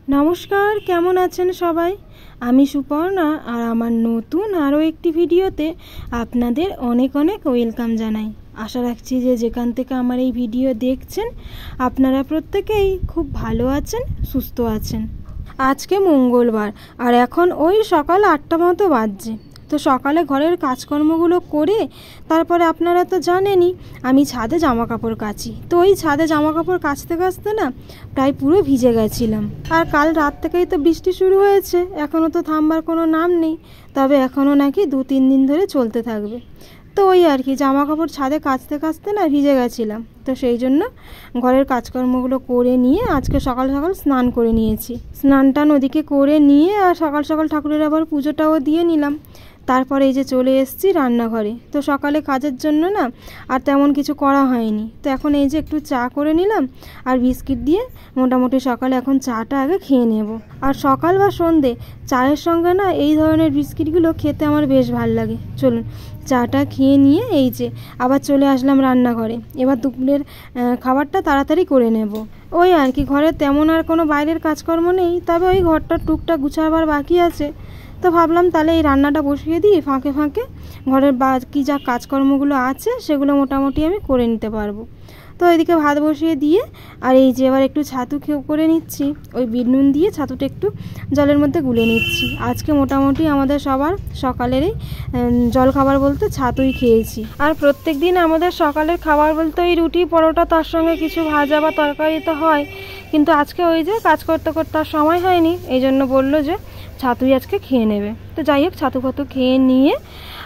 নমস্কার, কেমন আছেন সবাই? আমি সুপর্ণা আর আমার নতুন আরও একটি ভিডিওতে আপনাদের অনেক অনেক ওয়েলকাম জানাই। আশা রাখছি যে যেখান থেকে আমার এই ভিডিও দেখছেন আপনারা প্রত্যেকেই খুব ভালো আছেন, সুস্থ আছেন। আজকে মঙ্গলবার আর এখন ওই সকাল 8টা মতো বাজছে। তো সকালে ঘরের কাজকর্মগুলো করে তারপরে আপনারা তো জানেনই আমি ছাদে জামা কাপড় কাচি। তো ওই ছাদে জামা কাপড় কাচতে কাচতে না প্রায় পুরো ভিজে গেছিলাম। আর কাল রাত থেকেই তো বৃষ্টি শুরু হয়েছে, এখনও তো থামবার কোনো নাম নেই। তবে এখনও নাকি 2-3 দিন ধরে চলতে থাকবে। তো ওই আর কি, জামা কাপড় ছাদে কাচতে কাচতে না ভিজে গেছিলাম। তো সেই জন্য ঘরের কাজকর্মগুলো করে নিয়ে আজকে সকাল সকাল স্নান করে নিয়েছি। স্নান টান ওদিকে করে নিয়ে আর সকাল সকাল ঠাকুরের আবার পুজোটাও দিয়ে নিলাম। তারপরে এই যে চলে এসেছি রান্নাঘরে। তো সকালে কাজের জন্য না আর তেমন কিছু করা হয়নি। তো এখন এই যে একটু চা করে নিলাম আর বিস্কিট দিয়ে মোটামুটি সকালে এখন চাটা আগে খেয়ে নেব। আর সকাল বা সন্ধে চায়ের সঙ্গে না এই ধরনের বিস্কিটগুলো খেতে আমার বেশ ভালো লাগে। চলুন চাটা খেয়ে নিয়ে এই যে আবার চলে আসলাম রান্নাঘরে। এবার দুপুরের খাবারটা তাড়াতাড়ি করে নেব। ওই আর কি, ঘরে তেমন আর কোনো বাইরের কাজকর্ম নেই, তবে ওই ঘরটা টুকটাক গুছাবার বাকি আছে। তো ভাবলাম তাহলে এই রান্নাটা বসিয়ে দিই, ফাঁকে ফাঁকে ঘরের বাকি যা কাজকর্মগুলো আছে সেগুলো মোটামুটি আমি করে নিতে পারবো। তো এদিকে ভাত বসিয়ে দিয়ে আর এই যে এবার একটু ছাতু করে নিচ্ছি। ওই বিট নুন দিয়ে ছাতুটা একটু জলের মধ্যে গুলে নিচ্ছি। আজকে মোটামুটি আমাদের সবার সকালেরই জল খাবার বলতে ছাতুই খেয়েছি। আর প্রত্যেক দিন আমাদের সকালের খাবার বলতে ওই রুটি পরোটা, তার সঙ্গে কিছু ভাজা বা তরকারি তো হয়। কিন্তু আজকে ওই যে কাজ করতে করতে আর সময় হয়নি, এই জন্য বললো যে ছাতুই আজকে খেয়ে নেবে। তো যাই হোক, ছাতু ফাতু খেয়ে নিয়ে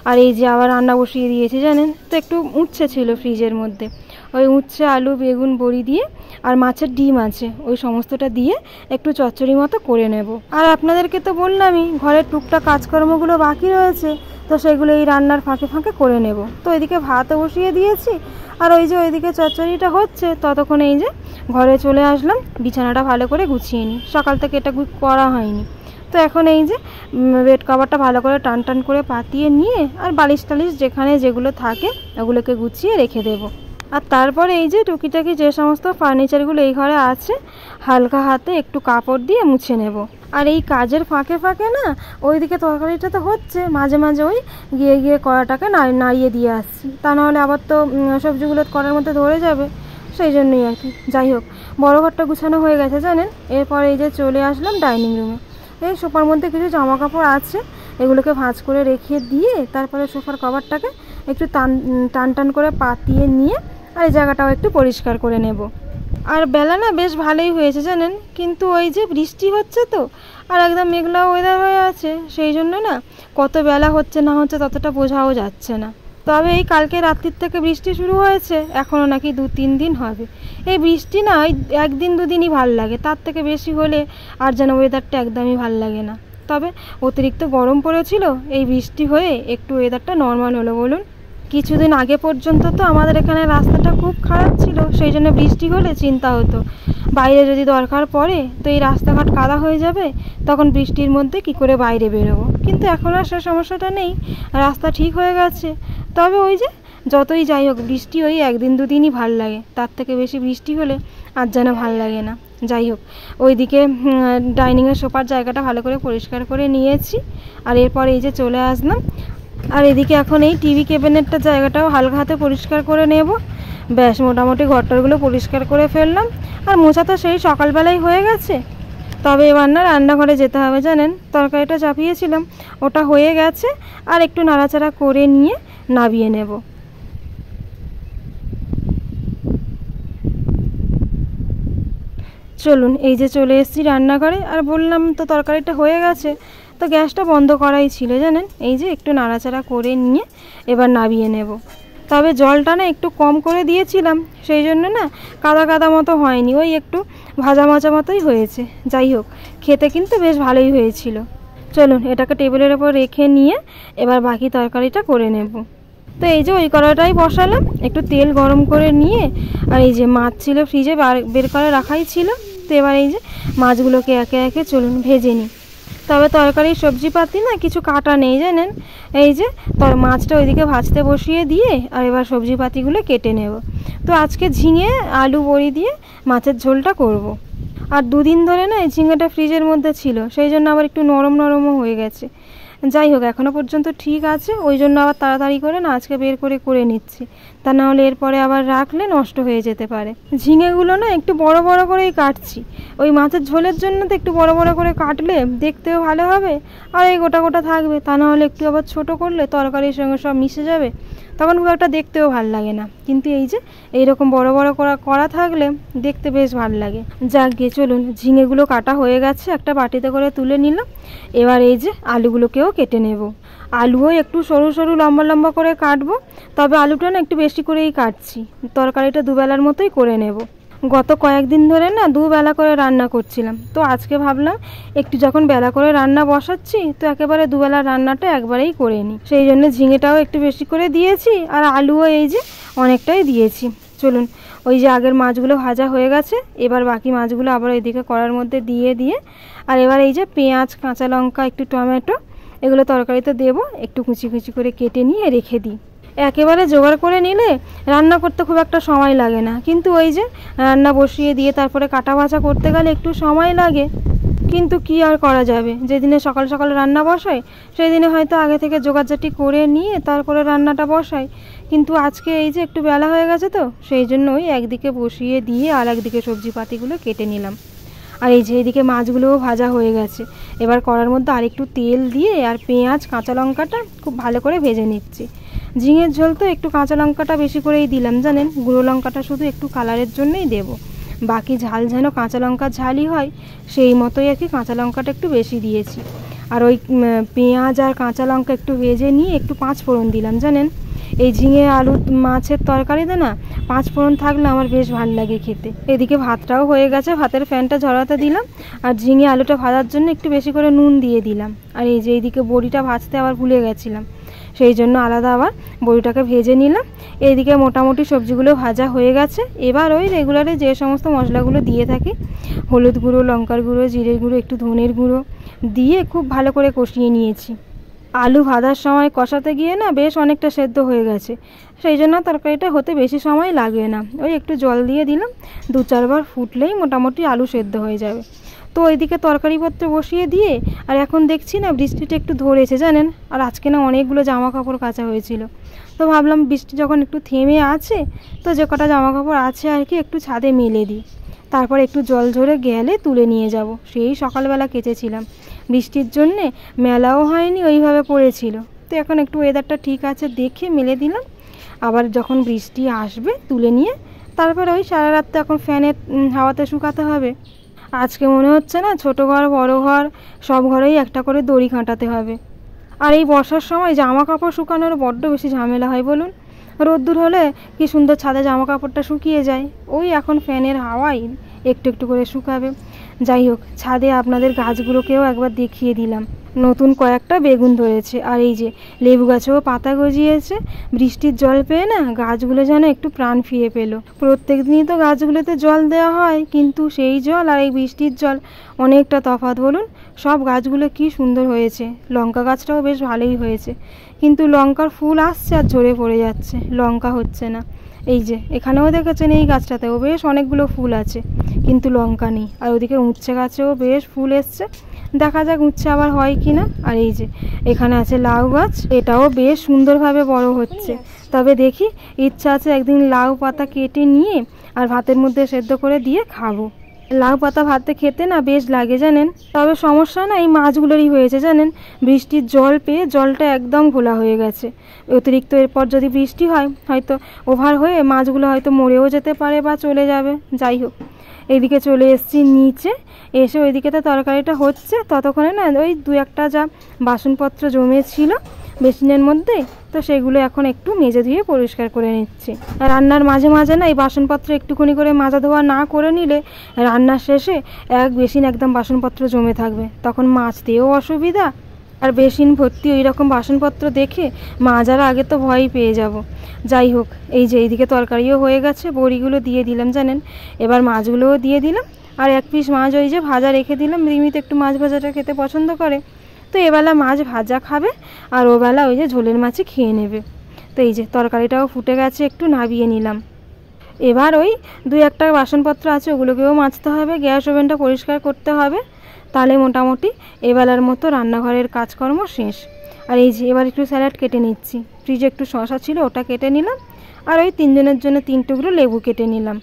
আর এই যে আবার রান্না বসিয়ে দিয়েছি জানেন তো। একটু উচ্ছে ছিল ফ্রিজের মধ্যে, ওই উচ্ছে, আলু, বেগুন, বড়ি দিয়ে আর মাছের ডিম আছে, ওই সমস্তটা দিয়ে একটু চচ্চড়ি মতো করে নেব। আর আপনাদেরকে তো বললামই ঘরের টুকটাক কাজকর্মগুলো বাকি রয়েছে, তো সেগুলো এই রান্নার ফাঁকে ফাঁকে করে নেব। তো এদিকে ভাতও বসিয়ে দিয়েছি আর ওই যে ওইদিকে চচ্চড়িটা হচ্ছে, ততক্ষণে এই যে ঘরে চলে আসলাম বিছানাটা ভালো করে গুছিয়ে নিই। সকাল থেকে এটা করা হয়নি। তো এখন এই যে বেড কভারটা ভালো করে টান টান করে পাতিয়ে নিয়ে আর বালিশ টালিশ যেখানে যেগুলো থাকে ওগুলোকে গুছিয়ে রেখে দেব। আর তারপরে এই যে টুকিটাকি যে সমস্ত ফার্নিচারগুলো এই ঘরে আছে হালকা হাতে একটু কাপড় দিয়ে মুছে নেব। আর এই কাজের ফাঁকে ফাঁকে না ওইদিকে তরকারিটা তো হচ্ছে, মাঝে মাঝে ওই গিয়ে গিয়ে কড়াটাকে নাড়িয়ে দিয়ে আসছি, তা নাহলে আবার তো সবজিগুলো কড়ার মধ্যে ধরে যাবে। সেই জন্যই আর কি। যাই হোক, বড় ঘরটা গুছানো হয়ে গেছে জানেন। এরপর এই যে চলে আসলাম ডাইনিং রুমে। এই সোফার মধ্যে কিছু জামা কাপড় আছে, এগুলোকে ভাঁজ করে রেখে দিয়ে তারপরে সোফার কভারটাকে একটু টান টান করে পাতিয়ে নিয়ে আর এই জায়গাটাও একটু পরিষ্কার করে নেব। আর বেলা না বেশ ভালোই হয়েছে জানেন, কিন্তু ওই যে বৃষ্টি হচ্ছে তো আর একদম মেঘলা ওয়েদার হয়ে আছে, সেই জন্য না কত বেলা হচ্ছে না হচ্ছে ততটা বোঝাও যাচ্ছে না। তবে এই কালকে রাত্রির থেকে বৃষ্টি শুরু হয়েছে, এখনও নাকি 2-3 দিন হবে। এই বৃষ্টি না ওই 1-2 দিনই ভাল লাগে, তার থেকে বেশি হলে আর যেন ওয়েদারটা একদমই ভাল লাগে না। তবে অতিরিক্ত গরম পড়েছিল, এই বৃষ্টি হয়ে একটু ওয়েদারটা নর্মাল হলো বলুন। কিছুদিন আগে পর্যন্ত তো আমাদের এখানে রাস্তাটা খুব খারাপ ছিল, সেই জন্য বৃষ্টি হলে চিন্তা হতো বাইরে যদি দরকার পড়ে তো এই রাস্তাঘাট কাদা হয়ে যাবে, তখন বৃষ্টির মধ্যে কি করে বাইরে বেরোবো। কিন্তু এখন আর সে সমস্যাটা নেই, রাস্তা ঠিক হয়ে গেছে। তবে ওই যে যতই যাই হোক বৃষ্টি ওই 1-2 দিনই ভাল লাগে, তার থেকে বেশি বৃষ্টি হলে আর যেন ভাল লাগে না। যাই হোক, ওইদিকে ডাইনিংয়ের সোফার জায়গাটা ভালো করে পরিষ্কার করে নিয়েছি আর এরপর এই যে চলে আসলাম। আর এদিকে এখন এই টিভি ক্যাবিনেটটার জায়গাটাও হালকা হাতে পরিষ্কার করে নেব। ব্যাস মোটামুটি ঘরটারগুলো পরিষ্কার করে ফেললাম। আর মোছা তো সেই সকালবেলায় হয়ে গেছে। তবে এবার না রান্নাঘরে যেতে হবে জানেন, তরকারিটা চাপিয়েছিলাম ওটা হয়ে গেছে, আর একটু নাড়াচাড়া করে নিয়ে নামিয়ে নেব। চলুন এই যে চলে এসেছি রান্নাঘরে, আর বললাম তো তরকারিটা হয়ে গেছে, তো গ্যাসটা বন্ধ করাই ছিল জানেন। এই যে একটু নাড়াচাড়া করে নিয়ে এবার নামিয়ে নেব। তবে জলটা না একটু কম করে দিয়েছিলাম, সেই জন্য না কাদা কাদা মতো হয়নি, ওই একটু ভাজা মাচা মতোই হয়েছে। যাই হোক, খেতে কিন্তু বেশ ভালোই হয়েছিল। চলুন এটাকে টেবিলের ওপর রেখে নিয়ে এবার বাকি তরকারিটা করে নেব। তো এই যে ওই কড়াইটাই বসালাম, একটু তেল গরম করে নিয়ে আর এই যে মাছ ছিল ফ্রিজে বের করে রাখাই ছিল, তো এবার এই যে মাছগুলোকে একে একে চলুন ভেজে নিই। তবে তরকারির সবজিপাতি না কিছু কাটা নেই জানেন। এই যে মাছটা ওইদিকে ভাজতে বসিয়ে দিয়ে আর এবার সবজিপাতিগুলো কেটে নেব। তো আজকে ঝিঙে, আলু, বড়ি দিয়ে মাছের ঝোলটা করব। আর দুদিন ধরে না এই ঝিঙেটা ফ্রিজের মধ্যে ছিল, সেই জন্য আবার একটু নরম নরমও হয়ে গেছে। যাই হোক, এখনও পর্যন্ত ঠিক আছে, ওই জন্য আবার তাড়াতাড়ি করে না আজকে বের করে নিচ্ছি, তা না হলে এরপরে আবার রাখলে নষ্ট হয়ে যেতে পারে। ঝিঙেগুলো না একটু বড় বড় করেই কাটছি, ওই মাছের ঝোলের জন্য তো একটু বড় বড় করে কাটলে দেখতেও ভালো হবে, আর এই গোটা গোটা থাকবে, তা না হলে একটু আবার ছোট করলে তরকারির সঙ্গে সব মিশে যাবে, তখন খুব একটা দেখতেও ভাল লাগে না। কিন্তু এই যে এইরকম বড় বড় করা থাকলে দেখতে বেশ ভাল লাগে। যাক গিয়ে চলুন, ঝিঙেগুলো কাটা হয়ে গেছে, একটা বাটিতে করে তুলে নিলাম। এবার এই যে আলুগুলোকেও কেটে নেব। আলুও একটু সরু সরু লম্বা লম্বা করে কাটবো, তবে আলুটা না একটু বেশি করেই কাটছি, তরকারিটা দুবেলার মতোই করে নেব। গত কয়েকদিন ধরে না দুবেলা করে রান্না করছিলাম, তো আজকে ভাবলাম একটু যখন বেলা করে রান্না বসাচ্ছি তো একেবারে দুবেলা রান্নাটা একবারেই করে নিই, সেই জন্য ঝিঙেটাও একটু বেশি করে দিয়েছি, আর আলুও এই যে অনেকটাই দিয়েছি। চলুন, ওই যে আগের মাছগুলো ভাজা হয়ে গেছে, এবার বাকি মাছগুলো আবার এদিকে কড়ার মধ্যে দিয়ে আর এবার এই যে পেঁয়াজ, কাঁচা লঙ্কা, একটু টমেটো, এগুলো তরকারিতে দেবো, একটু কুচি কুচি করে কেটে নিয়ে রেখে দিই। একেবারে জোগাড় করে নিলে রান্না করতে খুব একটা সময় লাগে না, কিন্তু ওই যে রান্না বসিয়ে দিয়ে তারপরে কাটা ভাজা করতে গেলে একটু সময় লাগে। কিন্তু কি আর করা যাবে, যেদিনে সকাল সকাল রান্না বসাই সেই দিনে হয়তো আগে থেকে জোগাড়জাটি করে নিয়ে তারপরে রান্নাটা বসাই, কিন্তু আজকে এই যে একটু বেলা হয়ে গেছে, তো সেই জন্য ওই একদিকে বসিয়ে দিয়ে আর একদিকে সবজিপাতিগুলো কেটে নিলাম। আর এই যে এইদিকে মাছগুলোও ভাজা হয়ে গেছে, এবার কড়ার মধ্যে আর একটু তেল দিয়ে আর পেঁয়াজ, কাঁচা লঙ্কাটা খুব ভালো করে ভেজে নিচ্ছি। ঝিঙের ঝোল তো একটু কাঁচা লঙ্কাটা বেশি করেই দিলাম, জানেন, গুঁড়ো লঙ্কাটা শুধু একটু কালারের জন্যই দেব, বাকি ঝাল যেন কাঁচা লঙ্কার ঝালই হয় সেই মতোই আর কি কাঁচা লঙ্কাটা একটু বেশি দিয়েছি। আর ওই পেঁয়াজ আর কাঁচা লঙ্কা একটু ভেজে নিয়ে একটু 5 ফোড়ন দিলাম, জানেন, এই ঝিঙে আলু মাছের তরকারিতে না 5 ফোড়ন থাকলে আমার বেশ ভালো লাগে খেতে। এদিকে ভাতটাও হয়ে গেছে, ভাতের ফ্যানটা ঝরাতে দিলাম, আর ঝিঙে আলুটা ভাজার জন্য একটু বেশি করে নুন দিয়ে দিলাম। আর এই যে এইদিকে বড়িটা ভাজতে আবার ভুলে গেছিলাম, সেই জন্য আলাদা আবার বড়িটাকে ভেজে নিলাম। এইদিকে মোটামুটি সবজিগুলো ভাজা হয়ে গেছে, এবার ওই রেগুলারে যে সমস্ত মশলাগুলো দিয়ে থাকি, হলুদ গুঁড়ো, লঙ্কার গুঁড়ো, জিরের গুঁড়ো, একটু ধনের গুঁড়ো দিয়ে খুব ভালো করে কষিয়ে নিয়েছি। আলু ভাজার সময় কষাতে গিয়ে না বেশ অনেকটা সেদ্ধ হয়ে গেছে, সেই জন্য তরকারিটা হতে বেশি সময় লাগবে না, ওই একটু জল দিয়ে দিলাম, 2-4 বার ফুটলেই মোটামুটি আলু সেদ্ধ হয়ে যাবে। তো ওইদিকে তরকারিপত্র বসিয়ে দিয়ে আর এখন দেখছি না বৃষ্টিটা একটু ধরেছে, জানেন, আর আজকে না অনেকগুলো জামা কাপড় কাচা হয়েছিল, তো ভাবলাম বৃষ্টি যখন একটু থেমে আছে তো যে কটা জামা কাপড় আছে আর কি একটু ছাদে মেলে দিই, তারপর একটু জল ঝরে গেলে তুলে নিয়ে যাব। সেই সকালবেলা কেচেছিলাম, বৃষ্টির জন্যে মেলাও হয়নি, ওইভাবে পড়েছিল, তো এখন একটু ওয়েদারটা ঠিক আছে দেখে মেলে দিলাম, আবার যখন বৃষ্টি আসবে তুলে নিয়ে তারপরে ওই সারা রাত তো এখন ফ্যানের হাওয়াতে শুকাতে হবে। আজকে মনে হচ্ছে না ছোটো ঘর বড় ঘর সব ঘরেই একটা করে দড়ি কাটাতে হবে। আর এই বর্ষার সময় জামা কাপড় শুকানোর বড্ড বেশি ঝামেলা হয় বলুন, রোদ্দুর হলে কি সুন্দর ছাদে জামা কাপড়টা শুকিয়ে যায়, ওই এখন ফ্যানের হাওয়ায় একটু একটু করে শুকাবে। যাই হোক, ছাদে আপনাদের গাছগুলোকেও একবার দেখিয়ে দিলাম, নতুন কয়েকটা বেগুন ধরেছে, আর এই যে লেবু গাছেও পাতা গজিয়েছে। বৃষ্টির জল পেয়ে না গাছগুলো যেন একটু প্রাণ ফিরে পেল। প্রত্যেক দিনই তো গাছগুলোতে জল দেওয়া হয়, কিন্তু সেই জল আর এই বৃষ্টির জল অনেকটা তফাৎ বলুন। সব গাছগুলো কি সুন্দর হয়েছে, লঙ্কা গাছটাও বেশ ভালোই হয়েছে, কিন্তু লঙ্কার ফুল আসছে আর ঝরে পড়ে যাচ্ছে, লঙ্কা হচ্ছে না। এই যে এখানেও দেখেছেন এই গাছটাতেও বেশ অনেকগুলো ফুল আছে, কিন্তু লঙ্কা নেই। আর ওদিকে উচ্ছে গাছেও বেশ ফুল এসছে, দেখা যাক উচ্ছে আবার হয় কি না। আর এই যে এখানে আছে লাউ গাছ, এটাও বেশ সুন্দরভাবে বড় হচ্ছে, তবে দেখি ইচ্ছা আছে একদিন লাউ পাতা কেটে নিয়ে আর ভাতের মধ্যে সেদ্ধ করে দিয়ে খাবো। লাউ পাতা ভাতে খেতে না বেশ লাগে জানেন, তবে সমস্যা না এই মাছগুলোরই হয়েছে জানেন, বৃষ্টির জল পেয়ে জলটা একদম ঘোলা হয়ে গেছে। অতিরিক্ত এরপর যদি বৃষ্টি হয় হয়তো ওভার হয়ে মাছগুলো হয়তো মরেও যেতে পারে বা চলে যাবে। যাই হোক, এইদিকে চলে এসেছি নিচে, এসে ওইদিকে তো তরকারিটা হচ্ছে, ততক্ষণে না ওই 2-1টা যা বাসনপত্র জমেছিল বেসিনের মধ্যে, তো সেগুলো এখন একটু মেজে ধুয়ে পরিষ্কার করে নিচ্ছি। রান্নার মাঝে মাঝে না এই বাসনপত্র একটুখানি করে মাজা ধোয়া না করে নিলে রান্নার শেষে এক বেসিন একদম বাসনপত্র জমে থাকবে, তখন মাজতেও অসুবিধা, আর বেসিন ভর্তি ওই রকম বাসনপত্র দেখে মাজার আগে তো ভয়ই পেয়ে যাব। যাই হোক, এই যে এইদিকে তরকারিও হয়ে গেছে, বড়িগুলো দিয়ে দিলাম জানেন, এবার মাছগুলোও দিয়ে দিলাম, আর 1 পিস মাছ ওই যে ভাজা রেখে দিলাম, রিমিতে একটু মাছ ভাজাটা খেতে পছন্দ করে, তো এবেলা মাছ ভাজা খাবে আর ওবেলা ওই যে ঝোলের মাছই খেয়ে নেবে। তো এই যে তরকারিটাও ফুটে গেছে, একটু নাবিয়ে নিলাম। এবার ওই 2-1টা বাসনপত্র আছে ওগুলোকেও মাজতে হবে, গ্যাস ওভেনটা পরিষ্কার করতে হবে। তাহলে মোটামুটি এবেলার মতো রান্নাঘরের কাজকর্ম শেষ। আর এই যে এবার একটু স্যালাড কেটে নিচ্ছি, ফ্রিজে একটু শসা ছিল ওটা কেটে নিলাম, আর ওই 3 জনের জন্য 3 টুকরো লেবু কেটে নিলাম।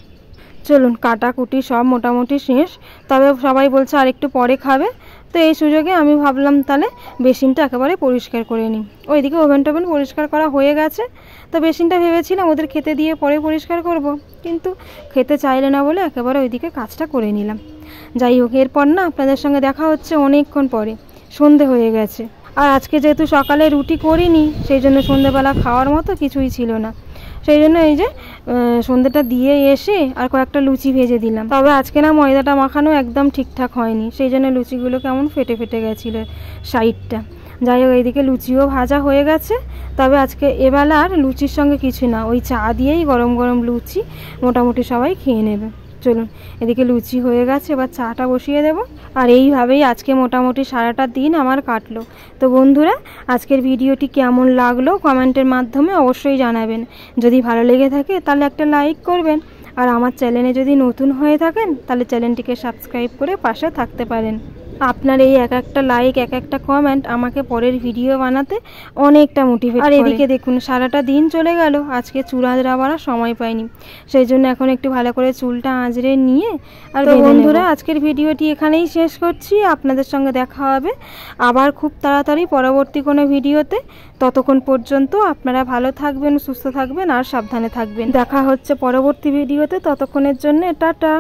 চলুন কাটাকুটি সব মোটামুটি শেষ, তবে সবাই বলছে আর একটু পরে খাবে, তো এই সুযোগে আমি ভাবলাম তাহলে বেসিনটা একেবারে পরিষ্কার করে নিই। ওইদিকে ওভেন টোভেন পরিষ্কার করা হয়ে গেছে, তো বেসিনটা ভেবেছিলাম ওদের খেতে দিয়ে পরে পরিষ্কার করব, কিন্তু খেতে চাইলে না বলে একেবারে ওইদিকে কাজটা করে নিলাম। যাই হোক, এরপর না আপনাদের সঙ্গে দেখা হচ্ছে অনেকক্ষণ পরে, সন্ধে হয়ে গেছে। আর আজকে যেহেতু সকালে রুটি করিনি, সেই জন্য সন্ধেবেলা খাওয়ার মতো কিছুই ছিল না, সেই জন্য এই যে সন্ধেটা দিয়ে এসে আর কয়েকটা লুচি ভেজে দিলাম। তবে আজকে না ময়দাটা মাখানো একদম ঠিকঠাক হয়নি, সেই জন্য লুচিগুলো কেমন ফেটে ফেটে গেছিলো সাইডটা। যাই হোক, এইদিকে লুচিও ভাজা হয়ে গেছে। তবে আজকে এবেলা আর লুচির সঙ্গে কিছু না, ওই চা দিয়েই গরম গরম লুচি মোটামুটি সবাই খেয়ে নেবে। চলুন, এদিকে লুচি হয়ে গেছে, এবার চাটা বসিয়ে দেব। আর এইভাবেই আজকে মোটামুটি সারাটা দিন আমার কাটলো। তো বন্ধুরা, আজকের ভিডিওটি কেমন লাগলো কমেন্টের মাধ্যমে অবশ্যই জানাবেন। যদি ভালো লেগে থাকে তাহলে একটা লাইক করবেন, আর আমার চ্যানেলে যদি নতুন হয়ে থাকেন তাহলে চ্যানেলটিকে সাবস্ক্রাইব করে পাশে থাকতে পারেন। আপনার এই এক একটা লাইক, এক একটা কমেন্ট আমাকে পরের ভিডিও বানাতে অনেকটা মোটিভেট করে। আর এদিকে দেখুন সারাটা দিন চলে গেল, আজকে চুল আঁচড়াবার সময় পাইনি, সেই জন্য এখন একটু ভালো করে চুলটা আঁচড়ে নিয়ে আর বন্ধুরা আজকের ভিডিওটি এখানেই শেষ করছি। আপনাদের সঙ্গে দেখা হবে আবার খুব তাড়াতাড়ি পরবর্তী কোনো ভিডিওতে। ততক্ষণ পর্যন্ত আপনারা ভালো থাকবেন, সুস্থ থাকবেন আর সাবধানে থাকবেন। দেখা হচ্ছে পরবর্তী ভিডিওতে, ততক্ষণের জন্য টাটা।